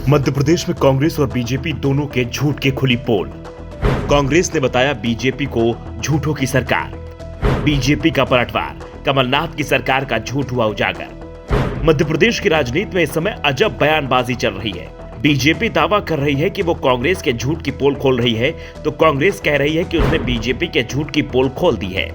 मध्य प्रदेश में कांग्रेस और बीजेपी दोनों के झूठ की खुली पोल। कांग्रेस ने बताया बीजेपी को झूठों की सरकार। बीजेपी का पलटवार, कमलनाथ की सरकार का झूठ हुआ उजागर। मध्य प्रदेश की राजनीति में इस समय अजब बयानबाजी चल रही है। बीजेपी दावा कर रही है कि वो कांग्रेस के झूठ की पोल खोल रही है, तो कांग्रेस कह रही है कि उसने बीजेपी के झूठ की पोल खोल दी है।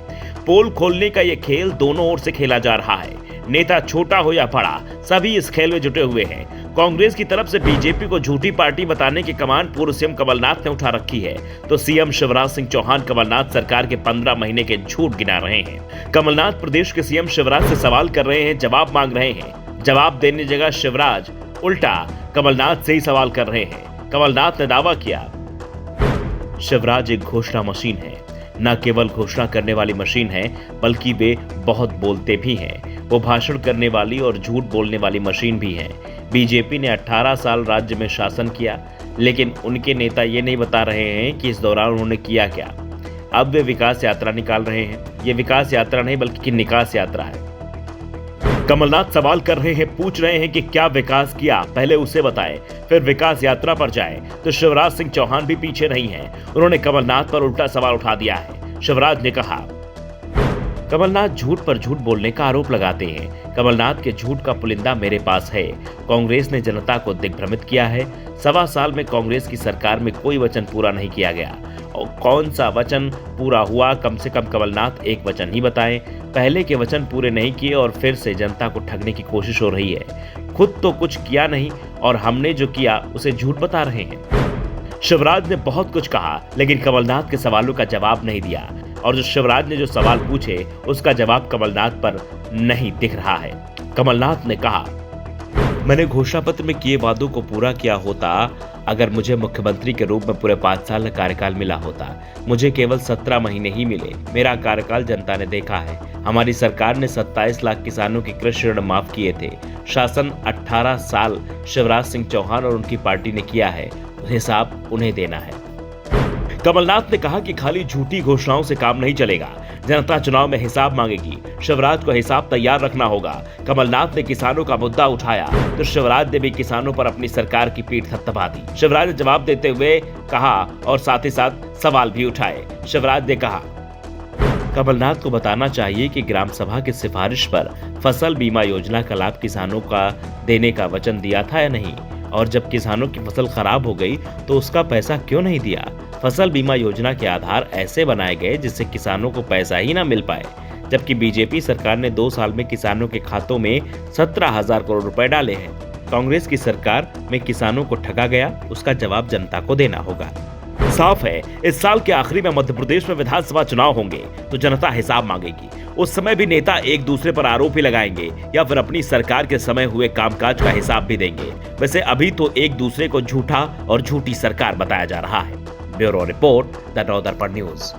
पोल खोलने का ये खेल दोनों ओर से खेला जा रहा है। नेता छोटा हो या बड़ा, सभी इस खेल में जुटे हुए हैं। कांग्रेस की तरफ से बीजेपी को झूठी पार्टी बताने की कमान पूर्व सीएम कमलनाथ ने उठा रखी है, तो सीएम शिवराज सिंह चौहान कमलनाथ सरकार के 15 महीने के झूठ गिना रहे हैं। कमलनाथ प्रदेश के सीएम शिवराज से सवाल कर रहे हैं, जवाब मांग रहे हैं। जवाब देने जगह शिवराज उल्टा कमलनाथ से ही सवाल कर रहे हैं। कमलनाथ ने दावा किया, शिवराज एक घोषणा मशीन है, न केवल घोषणा करने वाली मशीन है, बल्कि वे बहुत बोलते भी हैं। वो भाषण करने वाली और झूठ बोलने वाली मशीन भी है। बीजेपी ने 18 साल राज्य में शासन किया, लेकिन उनके नेता ये नहीं बता रहे हैं कि इस दौरान उन्होंने किया क्या। अब वे विकास यात्रा निकाल रहे हैं। ये विकास यात्रा नहीं बल्कि निकास यात्रा है। कमलनाथ सवाल कर रहे हैं, पूछ रहे हैं कि क्या विकास किया, पहले उसे बताएं, फिर विकास यात्रा पर जाएं। तो शिवराज सिंह चौहान भी पीछे नहीं है। उन्होंने कमलनाथ पर उल्टा सवाल उठा दिया है। शिवराज ने कहा, कमलनाथ झूठ पर झूठ बोलने का आरोप लगाते हैं। कमलनाथ के झूठ का पुलिंदा मेरे पास है। कांग्रेस ने जनता को दिग्भ्रमित किया है। 1.25 साल में कांग्रेस की सरकार में कोई वचन पूरा नहीं किया गया। और कौन सा वचन पूरा हुआ, कम से कम कमलनाथ एक वचन ही बताएं। पहले के वचन पूरे नहीं किए और फिर से जनता को ठगने की कोशिश हो रही है। खुद तो कुछ किया नहीं और हमने जो किया उसे झूठ बता रहे हैं। शिवराज ने बहुत कुछ कहा, लेकिन कमलनाथ के सवालों का जवाब नहीं दिया, और जो शिवराज ने जो सवाल पूछे उसका जवाब कमलनाथ पर नहीं दिख रहा है। कमलनाथ ने कहा, मैंने घोषणा पत्र में किए वादों को पूरा किया होता। अगर मुझे मुख्यमंत्री के रूप में पूरे 5 साल का कार्यकाल मिला होता। मुझे केवल 17 महीने ही मिले। मेरा कार्यकाल जनता ने देखा है। हमारी सरकार ने 27 लाख किसानों की कृषि ऋण माफ किए थे। शासन 18 साल शिवराज सिंह चौहान और उनकी पार्टी ने किया है, हिसाब उन्हें देना है। कमलनाथ ने कहा कि खाली झूठी घोषणाओं से काम नहीं चलेगा। जनता चुनाव में हिसाब मांगेगी। शिवराज को हिसाब तैयार रखना होगा। कमलनाथ ने किसानों का मुद्दा उठाया, तो शिवराज ने भी किसानों पर अपनी सरकार की पीठ थपथपा दी। शिवराज ने जवाब देते हुए कहा और साथ ही साथ सवाल भी उठाए। शिवराज ने कहा, कमलनाथ को बताना चाहिए कि ग्राम सभा की सिफारिश पर फसल बीमा योजना का लाभ किसानों का देने का वचन दिया था या नहीं, और जब किसानों की फसल खराब हो गई तो उसका पैसा क्यों नहीं दिया। फसल बीमा योजना के आधार ऐसे बनाए गए जिससे किसानों को पैसा ही ना मिल पाए, जबकि बीजेपी सरकार ने 2 साल में किसानों के खातों में 17,000 करोड़ रुपए डाले हैं। कांग्रेस की सरकार में किसानों को ठगा गया, उसका जवाब जनता को देना होगा। साफ है, इस साल के आखिरी में मध्य प्रदेश में विधानसभा चुनाव होंगे, तो जनता हिसाब मांगेगी। उस समय भी नेता एक दूसरे पर आरोप ही लगाएंगे या फिर अपनी सरकार के समय हुए कामकाज का हिसाब भी देंगे। वैसे अभी तो एक दूसरे को झूठा और झूठी सरकार बताया जा रहा है। Bureau report, the Navdarpan news.